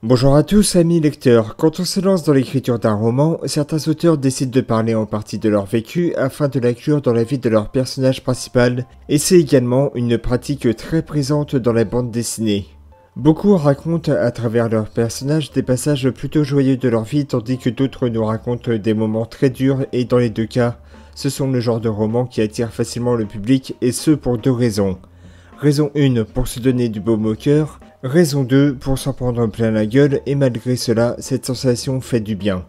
Bonjour à tous amis lecteurs, quand on se lance dans l'écriture d'un roman, certains auteurs décident de parler en partie de leur vécu afin de l'inclure dans la vie de leur personnage principal, et c'est également une pratique très présente dans la bande dessinée. Beaucoup racontent à travers leurs personnages des passages plutôt joyeux de leur vie tandis que d'autres nous racontent des moments très durs et dans les deux cas, ce sont le genre de romans qui attirent facilement le public et ce pour deux raisons. Raison 1 pour se donner du baume au cœur, raison 2 pour s'en prendre plein la gueule et malgré cela, cette sensation fait du bien.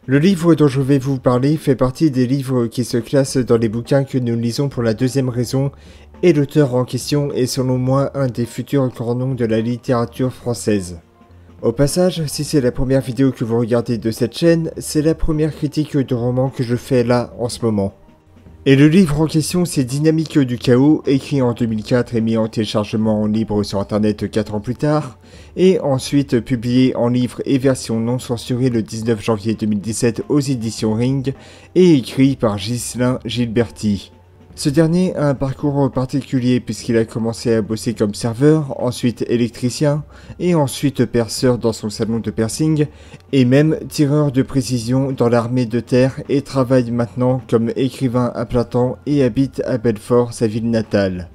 Le livre dont je vais vous parler fait partie des livres qui se classent dans les bouquins que nous lisons pour la deuxième raison et l'auteur en question est selon moi un des futurs grands noms de la littérature française. Au passage, si c'est la première vidéo que vous regardez de cette chaîne, c'est la première critique de roman que je fais là en ce moment. Et le livre en question c'est Dynamique du chaos, écrit en 2004 et mis en téléchargement en libre sur internet 4 ans plus tard, et ensuite publié en livre et version non censurée le 19 janvier 2017 aux éditions Ring, et écrit par Ghislain Gilberti. Ce dernier a un parcours particulier puisqu'il a commencé à bosser comme serveur, ensuite électricien, et ensuite perceur dans son salon de piercing, et même tireur de précision dans l'armée de terre et travaille maintenant comme écrivain à plein temps et habite à Belfort, sa ville natale.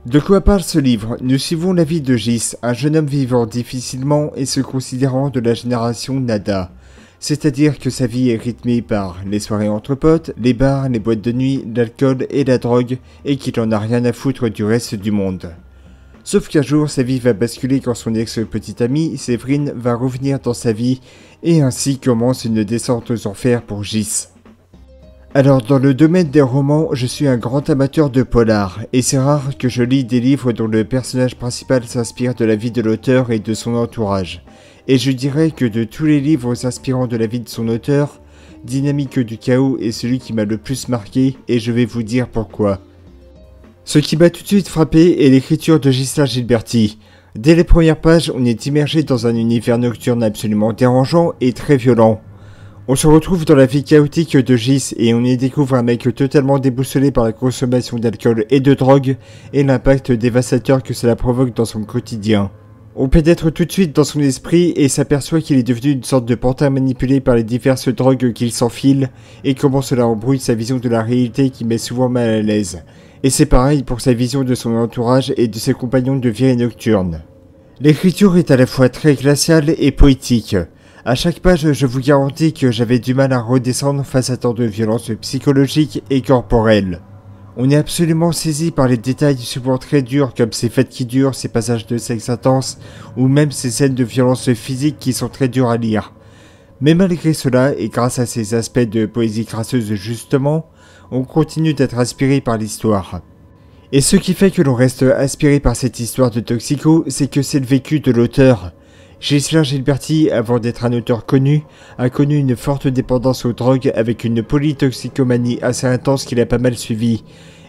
De quoi parle ce livre? Nous suivons la vie de Gis, un jeune homme vivant difficilement et se considérant de la génération Nada. C'est-à-dire que sa vie est rythmée par les soirées entre potes, les bars, les boîtes de nuit, l'alcool et la drogue, et qu'il en a rien à foutre du reste du monde. Sauf qu'un jour, sa vie va basculer quand son ex-petite amie, Séverine, va revenir dans sa vie, et ainsi commence une descente aux enfers pour Gis. Alors, dans le domaine des romans, je suis un grand amateur de polar, et c'est rare que je lis des livres dont le personnage principal s'inspire de la vie de l'auteur et de son entourage. Et je dirais que de tous les livres s'inspirant de la vie de son auteur, Dynamique du chaos est celui qui m'a le plus marqué et je vais vous dire pourquoi. Ce qui m'a tout de suite frappé est l'écriture de Ghislain Gilberti. Dès les premières pages, on est immergé dans un univers nocturne absolument dérangeant et très violent. On se retrouve dans la vie chaotique de Gis et on y découvre un mec totalement déboussolé par la consommation d'alcool et de drogue et l'impact dévastateur que cela provoque dans son quotidien. On pénètre tout de suite dans son esprit et s'aperçoit qu'il est devenu une sorte de pantin manipulé par les diverses drogues qu'il s'enfile et comment cela embrouille sa vision de la réalité qui met souvent mal à l'aise. Et c'est pareil pour sa vision de son entourage et de ses compagnons de vie nocturne. L'écriture est à la fois très glaciale et poétique. À chaque page, je vous garantis que j'avais du mal à redescendre face à tant de violences psychologiques et corporelles. On est absolument saisi par les détails souvent très durs comme ces fêtes qui durent, ces passages de sexe intense ou même ces scènes de violence physique qui sont très dures à lire. Mais malgré cela, et grâce à ces aspects de poésie crasseuse justement, on continue d'être inspiré par l'histoire. Et ce qui fait que l'on reste inspiré par cette histoire de toxico, c'est que c'est le vécu de l'auteur. Ghislain Gilberti, avant d'être un auteur connu, a connu une forte dépendance aux drogues avec une polytoxicomanie assez intense qu'il a pas mal suivie.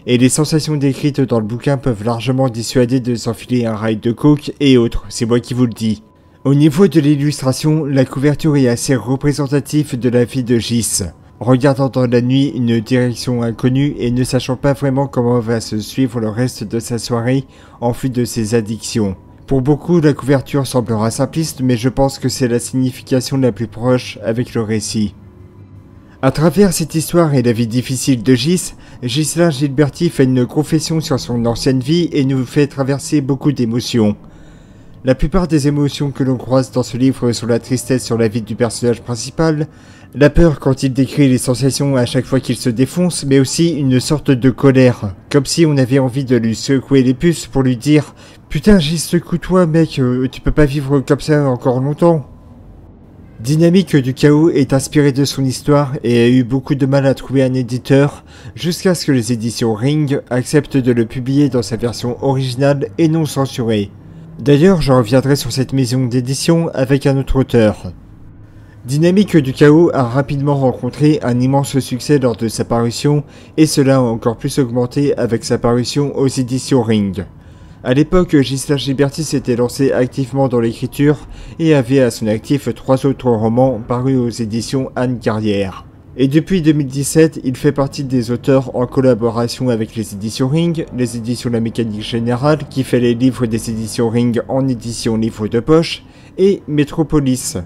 Et les sensations décrites dans le bouquin peuvent largement dissuader de s'enfiler un rail de coke et autres, c'est moi qui vous le dis. Au niveau de l'illustration, la couverture est assez représentative de la vie de Gis. Regardant dans la nuit une direction inconnue et ne sachant pas vraiment comment va se suivre le reste de sa soirée en fuite de ses addictions. Pour beaucoup, la couverture semblera simpliste, mais je pense que c'est la signification la plus proche avec le récit. À travers cette histoire et la vie difficile de Gis, Ghislain Gilberti fait une confession sur son ancienne vie et nous fait traverser beaucoup d'émotions. La plupart des émotions que l'on croise dans ce livre sont la tristesse sur la vie du personnage principal, la peur quand il décrit les sensations à chaque fois qu'il se défonce, mais aussi une sorte de colère, comme si on avait envie de lui secouer les puces pour lui dire « Putain Gis, secoue-toi mec, tu peux pas vivre comme ça encore longtemps !» Dynamique du chaos est inspiré de son histoire et a eu beaucoup de mal à trouver un éditeur, jusqu'à ce que les éditions Ring acceptent de le publier dans sa version originale et non censurée. D'ailleurs, je reviendrai sur cette maison d'édition avec un autre auteur. Dynamique du chaos a rapidement rencontré un immense succès lors de sa parution, et cela a encore plus augmenté avec sa parution aux éditions Ring. A l'époque, Ghislain Gilberti s'était lancé activement dans l'écriture et avait à son actif 3 autres romans parus aux éditions Anne Carrière. Et depuis 2017, il fait partie des auteurs en collaboration avec les éditions Ring, les éditions La Mécanique Générale qui fait les livres des éditions Ring en édition livre de poche, et Métropolis.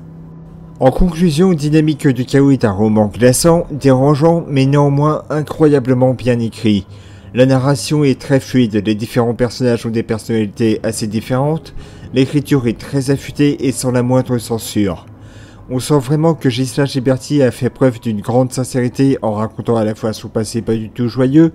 En conclusion, Dynamique du chaos est un roman glaçant, dérangeant, mais néanmoins incroyablement bien écrit. La narration est très fluide, les différents personnages ont des personnalités assez différentes, l'écriture est très affûtée et sans la moindre censure. On sent vraiment que Gisela Ghiberti a fait preuve d'une grande sincérité en racontant à la fois son passé pas du tout joyeux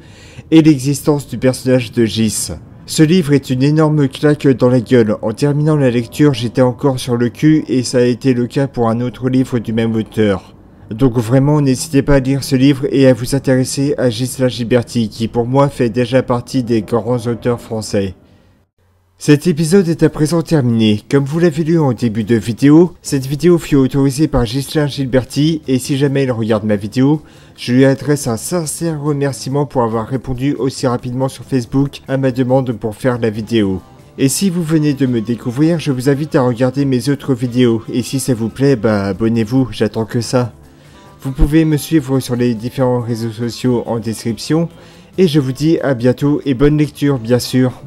et l'existence du personnage de Gis. Ce livre est une énorme claque dans la gueule. En terminant la lecture, j'étais encore sur le cul et ça a été le cas pour un autre livre du même auteur. Donc vraiment, n'hésitez pas à lire ce livre et à vous intéresser à Gisela Ghiberti, qui pour moi fait déjà partie des grands auteurs français. Cet épisode est à présent terminé. Comme vous l'avez lu en début de vidéo, cette vidéo fut autorisée par Gisela Ghiberti et si jamais il regarde ma vidéo, je lui adresse un sincère remerciement pour avoir répondu aussi rapidement sur Facebook à ma demande pour faire la vidéo. Et si vous venez de me découvrir, je vous invite à regarder mes autres vidéos et si ça vous plaît, abonnez-vous, j'attends que ça. Vous pouvez me suivre sur les différents réseaux sociaux en description et je vous dis à bientôt et bonne lecture bien sûr.